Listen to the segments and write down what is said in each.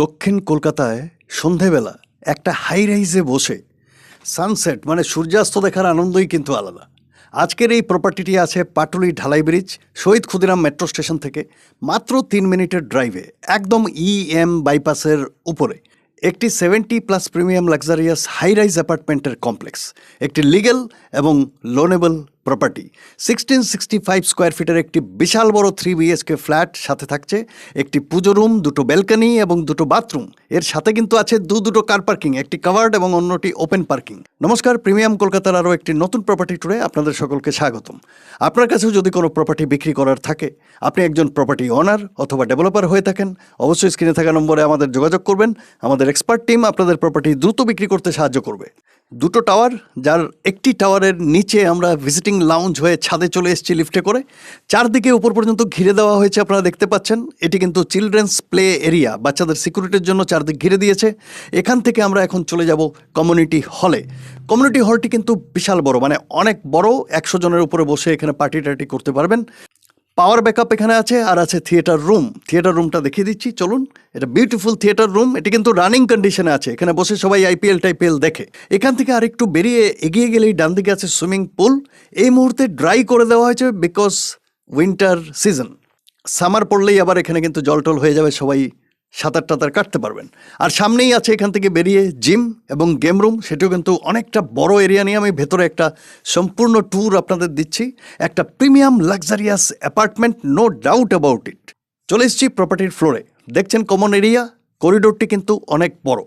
দক্ষিণ কলকাতায় সন্ধেবেলা একটা হাই রাইজে বসে সানসেট মানে সূর্যাস্ত দেখার আনন্দই কিন্তু আলাদা। আজকের এই প্রপার্টিটি আছে পাটুলি ঢালাই ব্রিজ শহীদ ক্ষুদিরাম মেট্রো স্টেশন থেকে মাত্র 3 মিনিটের ড্রাইভে, একদম বাইপাসের উপরে একটি 70+ প্রিমিয়াম লাক্সারিয়াস হাই রাইজ অ্যাপার্টমেন্টের কমপ্লেক্স, একটি লিগ্যাল এবং লোনেবল প্রপার্টি। 1665 স্কোয়ার ফিটের একটি বিশাল বড় 3 BHK ফ্ল্যাট, সাথে থাকছে একটি পুজো রুম, 2টো ব্যালকনি এবং 2টো বাথরুম। এর সাথে কিন্তু আছে দুটো কার পার্কিং, একটি কাভার্ড এবং অন্যটি ওপেন পার্কিং। নমস্কার, প্রিমিয়াম কলকাতার আরও একটি নতুন প্রপার্টি ট্যুরে আপনাদের সকলকে স্বাগতম। আপনার কাছেও যদি কোনো প্রপার্টি বিক্রি করার থাকে, আপনি একজন প্রপার্টি ওনার অথবা ডেভেলপার হয়ে থাকেন, অবশ্যই স্ক্রিনে থাকা নম্বরে আমাদের যোগাযোগ করবেন। আমাদের এক্সপার্ট টিম আপনাদের প্রপার্টি দ্রুত বিক্রি করতে সাহায্য করবে। 2টো টাওয়ার, যার একটি টাওয়ারের নিচে আমরা ভিজিটিং লাউঞ্জ হয়ে ছাদে চলে এসেছি লিফটে করে। চারদিকে উপর পর্যন্ত ঘিরে দেওয়া হয়েছে, আপনারা দেখতে পাচ্ছেন। এটি কিন্তু চিলড্রেন্স প্লে এরিয়া, বাচ্চাদের সিকিউরিটির জন্য চারদিক ঘিরে দিয়েছে। এখান থেকে আমরা এখন চলে যাব কমিউনিটি হলে। কমিউনিটি হলটি কিন্তু বিশাল বড়, মানে অনেক বড়, 100 জনের উপরে বসে এখানে পার্টি টার্টি করতে পারবেন। পাওয়ার ব্যাকআপ এখানে আছে, আর আছে থিয়েটার রুম। থিয়েটার রুমটা দেখিয়ে দিচ্ছি, চলুন। এটা বিউটিফুল থিয়েটার রুম, এটি কিন্তু রানিং কন্ডিশনে আছে। এখানে বসে সবাই IPL দেখে। এখান থেকে আরেকটু বেরিয়ে এগিয়ে গেলেই ডান দিকে আছে সুইমিং পুল। এই মুহূর্তে ড্রাই করে দেওয়া হয়েছে বিকজ উইন্টার সিজন। সামার পড়লেই আবার এখানে কিন্তু জল হয়ে যাবে, সবাই সাঁতার টাতার কাটতে পারবেন। আর সামনেই আছে এখান থেকে বেরিয়ে জিম এবং গেম রুম, সেটাও কিন্তু অনেকটা বড় এরিয়া নিয়ে। আমি ভেতরে একটা সম্পূর্ণ ট্যুর আপনাদের দিচ্ছি। একটা premium luxurious apartment, no doubt about it. চলে এসেছি প্রপার্টির ফ্লোরে। দেখছেন কমন এরিয়া, করিডোরটি কিন্তু অনেক বড়।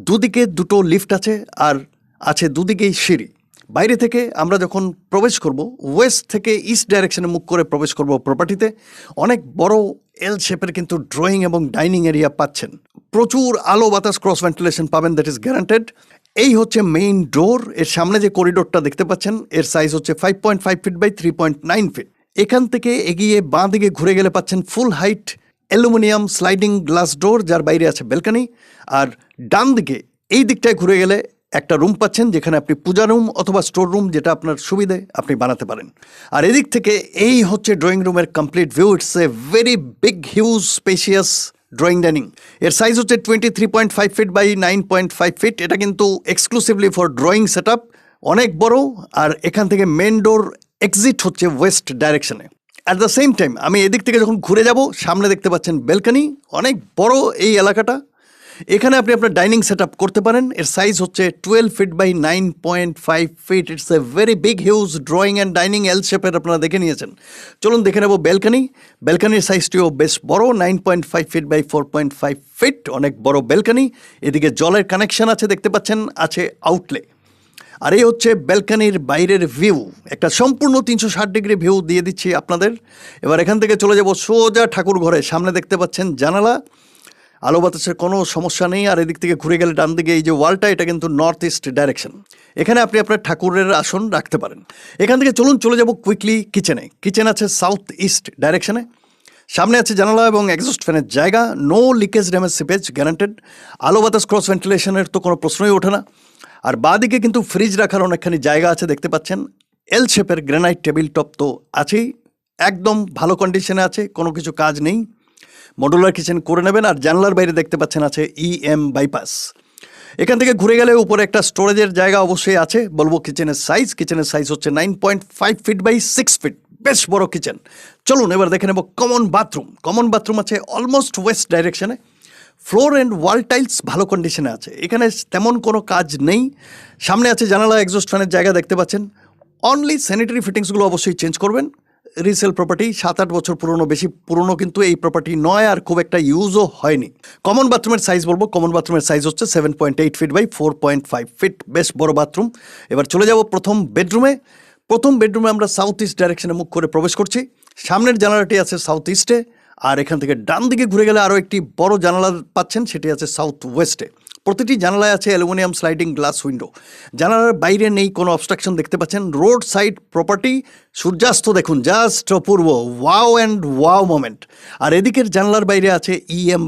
দুদিকে 2টো লিফট আছে, আর আছে দুদিকেই সিঁড়ি। বাইরে থেকে আমরা যখন প্রবেশ করব, ওয়েস্ট থেকে ইস্ট ডাইরেকশনে মুখ করে প্রবেশ করব প্রপার্টিতে। অনেক বড় এল শেপের কিন্তু ড্রয়িং এবং ডাইনিং এরিয়া পাচ্ছেন। প্রচুর আলো বাতাস ক্রস ভেন্টিলেশন পাবেন, দ্যাট ইজ গ্যারান্টেড। এই হচ্ছে মেইন ডোর। এর সামনে যে করিডোরটা দেখতে পাচ্ছেন, এর সাইজ হচ্ছে 5.5 ফিট বাই 3.9 ফিট। এখান থেকে এগিয়ে বাঁ দিকে ঘুরে গেলে পাচ্ছেন ফুল height aluminium sliding glass door, যার বাইরে আছে ব্যালকনি। আর ডান দিকে এই দিকটায় ঘুরে গেলে একটা রুম পাচ্ছেন, যেখানে আপনি পূজা রুম অথবা স্টোর রুম, যেটা আপনার সুবিধে আপনি বানাতে পারেন। আর এদিক থেকে এই হচ্ছে ড্রয়িং রুমের complete view. It's a very big huge spacious drawing dining. এর সাইজ হচ্ছে 23.5 ফিট বাই 9.5 ফিট। এটা কিন্তু exclusively for drawing set up, অনেক বড়। আর এখান থেকে মেন ডোর এক্সিট হচ্ছে ওয়েস্ট ডাইরেকশনে। অ্যাট দ্য সেম টাইম আমি এদিক থেকে যখন ঘুরে যাব, সামনে দেখতে পাচ্ছেন ব্যালকনি, অনেক বড় এই এলাকাটা। এখানে আপনি আপনার ডাইনিং সেট আপ করতে পারেন। এর সাইজ হচ্ছে 12 feet by 9.5 feet. It's a very big huge drawing and dining L শেপের, আপনারা দেখে নিয়েছেন। চলুন দেখে নেব ব্যালকনি। ব্যালকনির সাইজটিও বেশ বড়, 9.5 ফিট বাই 4.5 ফিট, অনেক বড় ব্যালকনি। এদিকে জলের কানেকশন আছে, দেখতে পাচ্ছেন, আছে আউটলে। আর এই হচ্ছে ব্যালকনির বাইরের ভিউ, একটা সম্পূর্ণ 360 ডিগ্রি ভিউ দিয়ে দিচ্ছি আপনাদের। এবার এখান থেকে চলে যাব সোজা ঠাকুর ঘরে। সামনে দেখতে পাচ্ছেন জানালা, আলো বাতাসের কোনো সমস্যা নেই। আর এদিক থেকে ঘুরে গেলে ডান দিকে এই যে ওয়ালটা, এটা কিন্তু নর্থ ইস্ট ডাইরেকশন। এখানে আপনি আপনার ঠাকুরের আসন রাখতে পারেন। এখান থেকে চলুন চলে যাব কুইকলি কিচেনে। কিচেন আছে সাউথ ইস্ট ডাইরেকশনে। সামনে আছে জানালা এবং এক্সস্ট ফ্যানের জায়গা। No leakage damage seepage guaranteed. আলো বাতাস ক্রস ভেন্টিলেশনের তো কোনো প্রশ্নই ওঠে না। আর বাঁদিকে কিন্তু ফ্রিজ রাখার অনেকখানি জায়গা আছে, দেখতে পাচ্ছেন। এল শেপের গ্রানাইট টেবিল টপ তো আছেই, একদম ভালো কন্ডিশনে আছে, কোনো কিছু কাজ নেই। মডুলার কিচেন করে নেবেন। আর জানলার বাইরে দেখতে পাচ্ছেন আছে বাইপাস। এখান থেকে ঘুরে গেলে উপরে একটা স্টোরেজের জায়গা অবশ্যই আছে। বলবো কিচেনের সাইজ হচ্ছে 9.5 ফিট বাই 6 ফিট, বেশ বড় কিচেন। চলুন এবার দেখে নেব কমন বাথরুম। কমন বাথরুম আছে অলমোস্ট ওয়েস্ট ডাইরেকশনে। ফ্লোর অ্যান্ড ওয়াল টাইলস ভালো কন্ডিশনে আছে, এখানে তেমন কোনো কাজ নেই। সামনে আছে জানালা, এক্সস্ট ফ্যানের জায়গা দেখতে পাচ্ছেন। অনলি স্যানিটারি ফিটিংসগুলো অবশ্যই চেঞ্জ করবেন। রিসেল প্রপার্টি, 7-8 বছর পুরনো, বেশি পুরনো কিন্তু এই প্রপার্টি নয়, আর খুব একটা ইউজও হয়নি। কমন বাথরুমের সাইজ বলবো, কমন বাথরুমের সাইজ হচ্ছে 7.8 ফিট বাই 4.5 ফিট, বেশ বড় বাথরুম। এবার চলে যাব প্রথম বেডরুমে। প্রথম বেডরুমে আমরা সাউথ ইস্ট ডাইরেকশনে মুখ করে প্রবেশ করছি। সামনের জানালাটি আছে সাউথ ইস্টে। আর এখান থেকে ডান দিকে ঘুরে গেলে আরও একটি বড় জানালা পাচ্ছেন, সেটি আছে সাউথ ওয়েস্টে। প্রতিটি জানালায় আছে অ্যালুমিনিয়াম স্লাইডিং গ্লাস উইন্ডো। জানালার বাইরে নেই কোনো অবস্ট্রাকশন, দেখতে পাচ্ছেন। রোড সাইড প্রপার্টি, সূর্যাস্ত দেখুন, জাস্ট অপূর্ব, ওয়াও অ্যান্ড ওয়াও মোমেন্ট। আর এদিকের জানলার বাইরে আছে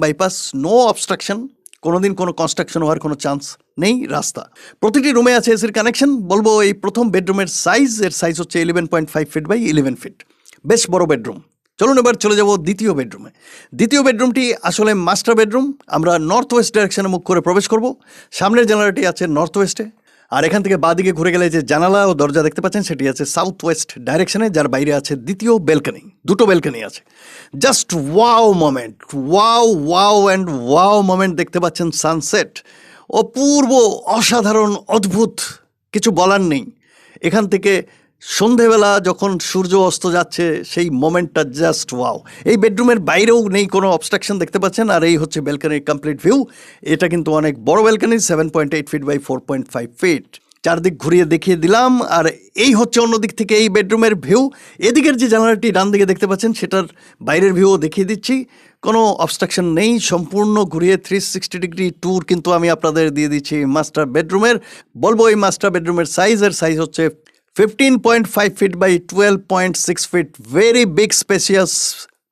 বাইপাস, নো অবস্ট্রাকশন, কোনোদিন কোনো কনস্ট্রাকশন হওয়ার কোনো চান্স নেই। রাস্তা, প্রতিটি রুমে আছে এসির কানেকশন। বলবো এই প্রথম বেডরুমের সাইজ, এর সাইজ হচ্ছে 11.5 ফিট বাই 11 ফিট, বেশ বড় বেডরুম। চলুন এবার চলে যাব দ্বিতীয় বেডরুমে। দ্বিতীয় বেডরুমটি আসলে মাস্টার বেডরুম। আমরা নর্থ ওয়েস্ট ডাইরেকশনে মুখ করে প্রবেশ করব। সামনের জানালাটি আছে নর্থ ওয়েস্টে, আর এখান থেকে বাঁদিকে ঘুরে গেলে যে জানালা ও দরজা দেখতে পাচ্ছেন সেটি আছে সাউথ ওয়েস্ট ডাইরেকশনে, যার বাইরে আছে দ্বিতীয় ব্যালকনি। দুটো ব্যালকনি আছে। Just wow moment, wow and wow moment দেখতে পাচ্ছেন। সানসেট অপূর্ব, অসাধারণ, অদ্ভুত, কিছু বলার নেই। এখান থেকে সন্ধেবেলা যখন সূর্য অস্ত যাচ্ছে সেই মোমেন্টটা জাস্ট ওয়াও। এই বেডরুমের বাইরেও নেই কোনো অবস্ট্রাকশন দেখতে পাচ্ছেন। আর এই হচ্ছে ব্যালকনির কমপ্লিট ভিউ। এটা কিন্তু অনেক বড় ব্যালকনি, 7.8 ফিট বাই 4.5 ফিট। চারদিক ঘুরিয়ে দেখিয়ে দিলাম। আর এই হচ্ছে অন্য দিক থেকে এই বেডরুমের ভিউ। এদিকের যে জানালাটি ডান দিকে দেখতে পাচ্ছেন সেটার বাইরের ভিউও দেখিয়ে দিচ্ছি। কোনো অবস্ট্রাকশন নেই, সম্পূর্ণ ঘুরিয়ে 360 ডিগ্রি ট্যুর কিন্তু আমি আপনাদের দিয়ে দিচ্ছি মাস্টার বেডরুমের। বলবো এই মাস্টার বেডরুমের সাইজ হচ্ছে 15.5 feet by 12.6 feet. Very big spacious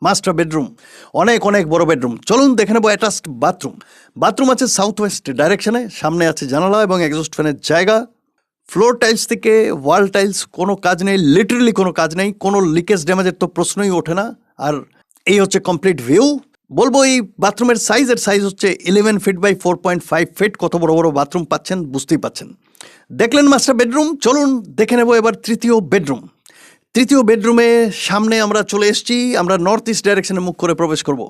master bedroom, অনেক অনেক বড় বেডরুম। চলুন দেখে নেবো অ্যাটাচড বাথরুম। বাথরুম আছে সাউথ ওয়েস্ট ডাইরেকশনে, সামনে আছে জানালা এবং এক্সস্ট ফ্যানের জায়গা। ফ্লোর টাইলস থেকে ওয়াল টাইলস কোনো কাজ নেই, লিটারেলি কোনো কাজ নেই। কোনো লিকেজ ড্যামেজের তো প্রশ্নই ওঠে না। আর এই হচ্ছে কমপ্লিট ভিউ। বলবো এই বাথরুমের সাইজ হচ্ছে 11 ফিট বাই 4.5 ফিট। কত বড় বড় বাথরুম পাচ্ছেন বুঝতেই পাচ্ছেন। দেখলেন মাস্টার বেডরুম। চলুন দেখে নেব এবার তৃতীয় বেডরুম। তৃতীয় বেডরুমে সামনে আমরা চলে এসেছি। আমরা নর্থ ইস্ট ডাইরেকশনে মুখ করে প্রবেশ করব।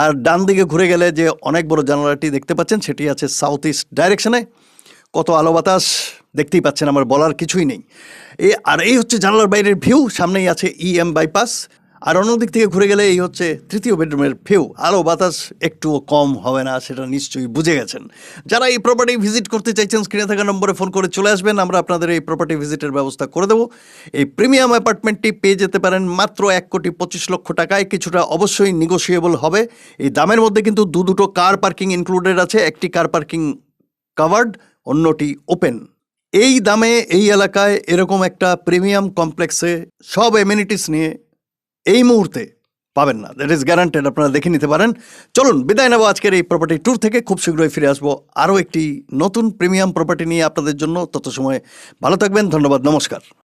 আর ডান দিকে ঘুরে গেলে যে অনেক বড় জানালাটি দেখতে পাচ্ছেন সেটি আছে সাউথ ইস্ট ডাইরেকশনে। কত আলো বাতাস দেখতেই পাচ্ছেন, আমার বলার কিছুই নেই। আর এই হচ্ছে জানালার বাইরের ভিউ। সামনেই আছে EM বাইপাস। আর অন্যদিক থেকে ঘুরে গেলে এই হচ্ছে তৃতীয় বেডরুমের ভিউ। আলো বাতাস একটুও কম হবে না, সেটা নিশ্চয়ই বুঝে গেছেন। যারা এই প্রপার্টি ভিজিট করতে চাইছেন স্ক্রিনে থাকা নম্বরে ফোন করে চলে আসবেন, আমরা আপনাদের এই প্রপার্টি ভিজিটের ব্যবস্থা করে দেবো। এই প্রিমিয়াম অ্যাপার্টমেন্টটি পেয়ে যেতে পারেন মাত্র 1,25,00,000 টাকায়। কিছুটা অবশ্যই নেগোশিয়েবল হবে। এই দামের মধ্যে কিন্তু দুটো কার পার্কিং ইনক্লুডেড আছে। একটি কার পার্কিং কাভার্ড, অন্যটি ওপেন। এই দামে এই এলাকায় এরকম একটা প্রিমিয়াম কমপ্লেক্সে সব এমিনিটিস নিয়ে এই মুহূর্তে পাবেন না। That is guaranteed. আপনারা দেখে নিতে পারেন। চলুন বিদায় নেবো আজকের এই প্রপার্টি ট্যুর থেকে। খুব শীঘ্রই ফিরে আসবো আরও একটি নতুন প্রিমিয়াম প্রপার্টি নিয়ে আপনাদের জন্য। তত সময় ভালো থাকবেন। ধন্যবাদ, নমস্কার।